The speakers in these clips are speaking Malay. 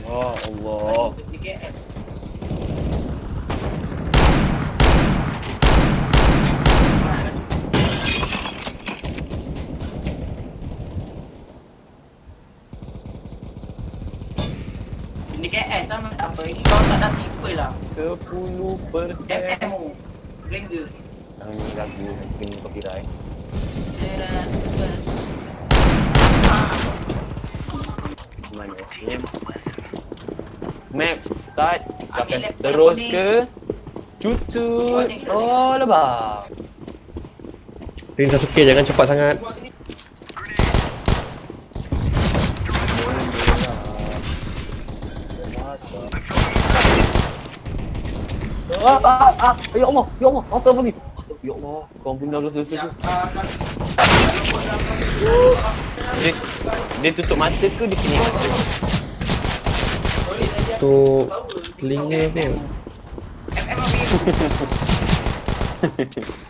Oh Allah. Ini KS sama tak apa. Ini kau tak dah triple lah. 10%. MMO. Keren ke? Yang ni lagu kena copyright. Mana? Match start. Akan terus ke cucu. Oh lebah. Ring Sasuke jangan cepat sangat. Ya Allah, ya Allah, astagfirullah. Ya Allah, kau benar dosa tu. Dia tutup mata ke dia kena? Tutup telinga tu.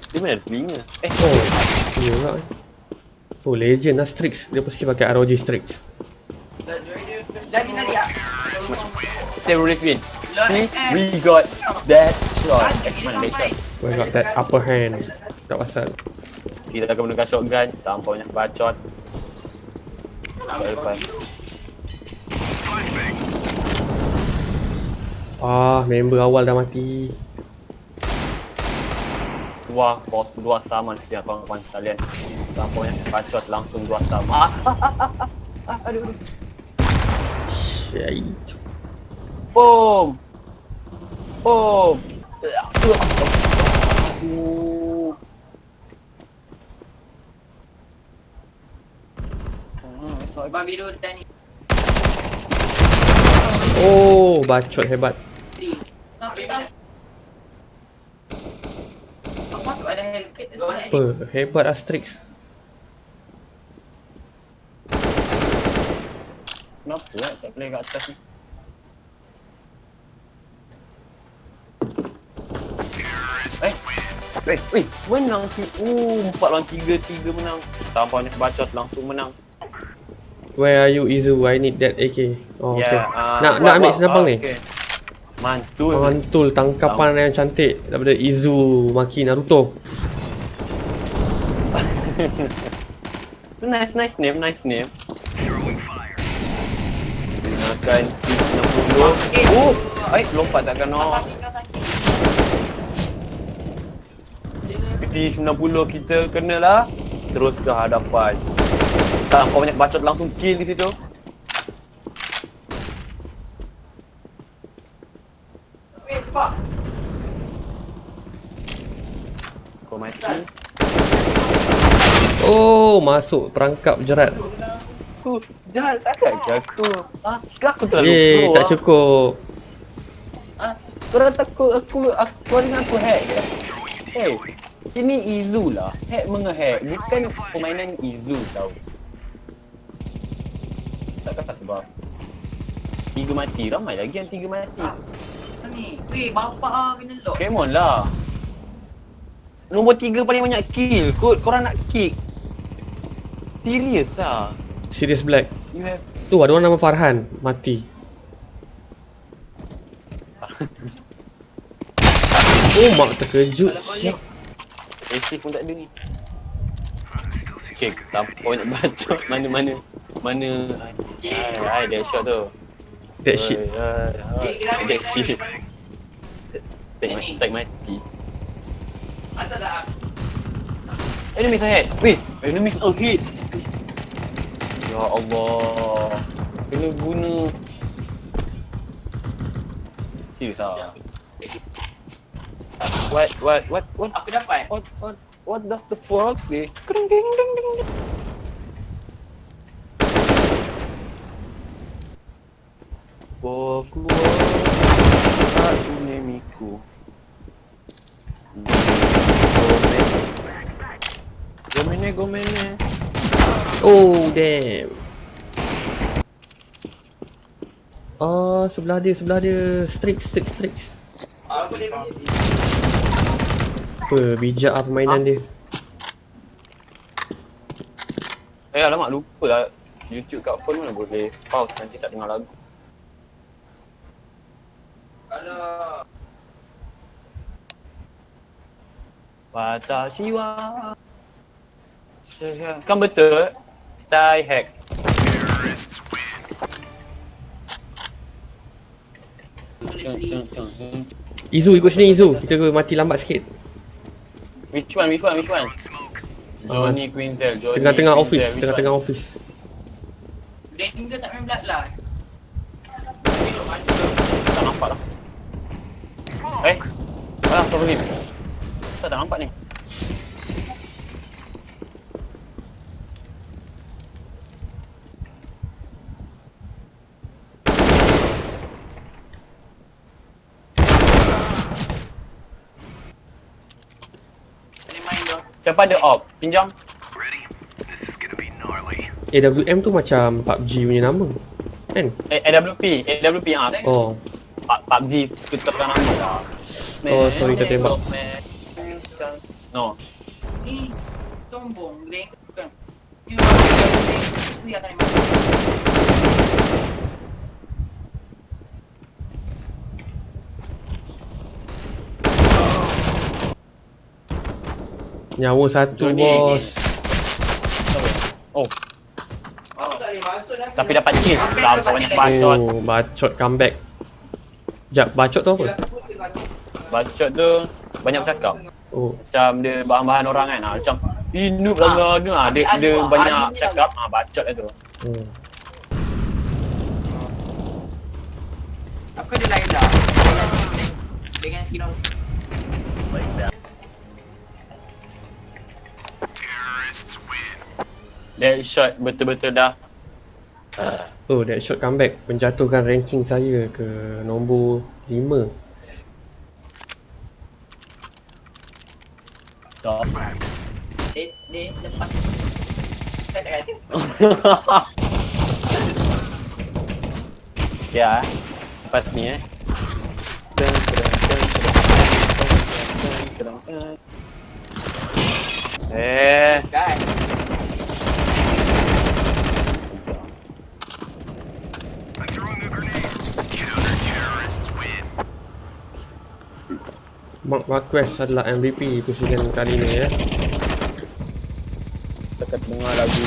Dia mana ada telinga? Oh, iya lah. Oh, legend lah Strix. Dia pasti pakai ROG Strix. Jadi tadi ah. Terrorist win. See, we got that shot. Mana that shot? We got that upper hand. Tak pasal. Kita akan menggunakan shotgun tanpa banyak bacot. Depan. Ah, member awal dah mati. Dua saman sekian kawan-kawan sekalian. Tanpa banyak bacot langsung dua sama. Aduh. Syait. Boom. Boom. Bang video dah ni. Oh, bacot hebat. Sampai dah. Aku masuk ada Hellcat tu. Apa? Hebat lah Strix. Kenapa lah tak play kat atas ni? Menang si 4 lawan 3 menang. Tanpa banyak bacot langsung menang. Where are you Izu? I need that AK. Oh, okay. Yeah, Nak ambil senapang ni. Okay. Mantul. Mantul tangkapan yang cantik daripada Izu maki Naruto. Nice name. Gunakan P90. Lompat tak kena. P90 kita kenalah. Terus ke hadapan. Tanpa banyak bacot langsung kill di situ. Kau mati. Oh, masuk perangkap jerat. Jahat sangat ke aku? Aku terlalu pro. Tak cukup. Korang takut aku dengan aku hack ke? Hey, ini Izu lah. Hack menge-hack. Bukan permainan Izu tau. Tak kata sebab 3 mati. Ramai lagi yang 3 mati. Ni, weh bapak kena lock. Come on lah. Nombor 3 paling banyak kill kot. Korang nak kick. Serius lah. Serious Black. You have... Tu ada orang nama Farhan mati. Oh, mak terkejut. Active pun tak ada ni. Okay, tanpa banyak bacot. Mana. That shot tu. That shit. That shit. Tak mati. Ada tak? Enemies ahead. Wait, enemies ahead. Ya Allah. Kena guna. Serius ah. What? Aku dapat. What does the frog say? Ding ding. Boku wa Sunemiku. Gomene. Oh, damn. Oh, sebelah dia. Strix. Aku boleh. Apa, bijak lah permainan dia. Alamak lupa lah. YouTube kat phone mana boleh pause nanti tak dengar lagu. Alah. Watashi wa kan betul. Die hack. Izu ikut sini Izu. Kita mati lambat sikit. Which one? Johnny Quinzel, Johnny Tengah-tengah Quinzel, office, which tengah-tengah one? office. Ranking ke tak main blood lah. Tak nampak lah. Apa ni? Tak nampak ni. Siapa ada op? Pinjam. AWM tu macam PUBG punya nama. Kan? AWP ah. Oh. PUBG keterkan nama lah. Oh, sorry tertembak. No. Ni sombong rank kan. Ni akan Nyawa satu Johnny bos. Oh, Aku tak boleh masuk dah. tapi dapat kill. Lampau banyak bacot. Oh, bacot comeback. Sekejap, bacot tu apa? Bacot tu banyak bercakap. Oh, Macam dia bahan-bahan orang kan. Macam noob lah ni. Dia banyak cakap. Bacot lah tu. Aku ada lain dah. Dengan skin on. Baik dah. That shot betul-betul dah. oh, that shot comeback menjatuhkan ranking saya ke nombor 5. Top. Dia lepas. Tak ada kata. Ya. Lepas ni Kan. Mark Marquez adalah MVP pusingan kali ni ya. Dekat dengar lagu.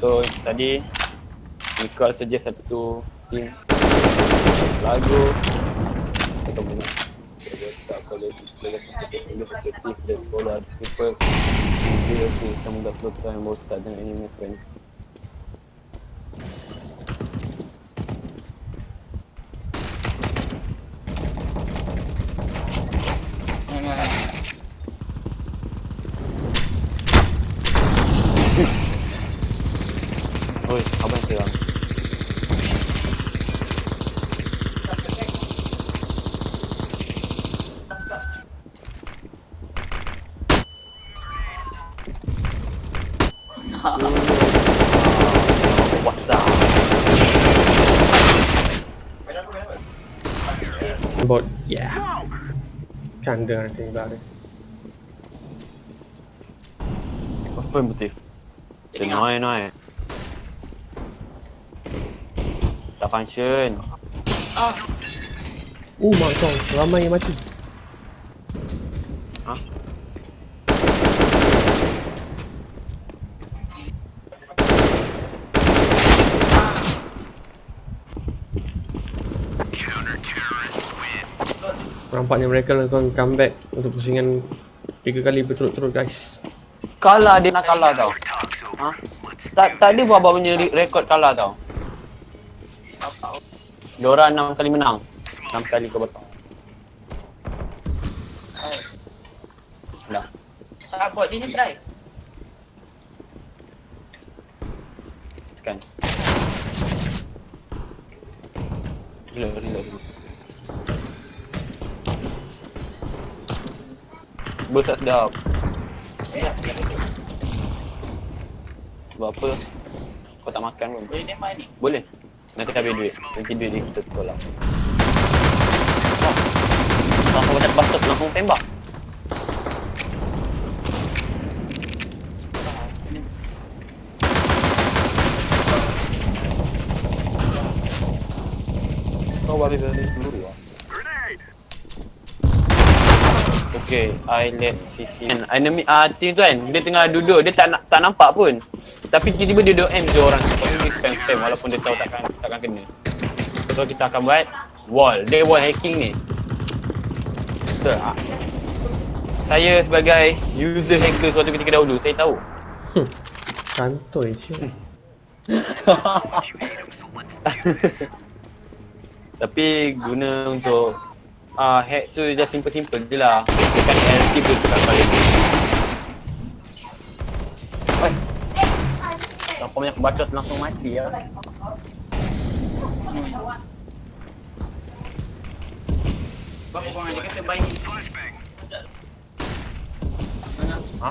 So tadi Nicole suggest satu theme lagu atau mana tak kalau player sensitif dan follow other people dia sih kamu dah upload yang baru start dengan anime sekarang. Oi, apa yang serang? What's up? About yeah. Can't do anything about it. Affirmative. Naik. Tak function. Mak kau, ramai yang mati. Ha? Nampaknya mereka lakukan comeback untuk pusingan 3 kali berturut-turut guys. Kalah dia nak kalah tau. Ha? Tak ada apa-apa punya rekod kalah tau. Diorang 6 kali menang. 6 kali kau betul. Dah. Tak buat dia ni try. Tekan. Reload. Besar sedap. Buat apa? Kau tak makan pun? Boleh tembak ni? Boleh. Nanti habis duit. Nanti duit dia kita sekolah. Langsung banyak bastard langsung tembak. habis peluru lah. Okay, I let CC. Enemy team tu kan, dia tengah duduk, dia tak nampak pun. Tapi tiba-tiba dia duduk M je orang. Tapi dia spam walaupun dia tahu takkan kena. So kita akan buat wall. Dia wall hacking ni. Betul. Saya sebagai user hacker suatu ketika dahulu, saya tahu. Kantoi je. Tapi guna untuk hack tu just simple je lah. Tekan LT tu tekan balik. Oi. Apa banyak bacot langsung mati ya. Bapak kau aja kata baik. Ha?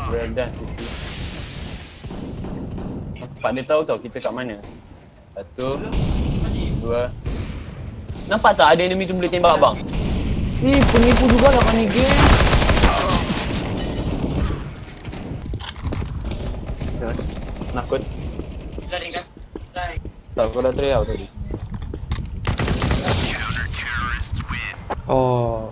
Well done Sisi. Nampak dia tahu kita kat mana. 1, 2. Nampak tak ada enemy tu boleh tembak abang? Penipu juga lah ni game. Nakut. Lari kan? Lari. Tak, kau dah try out tadi. Oh.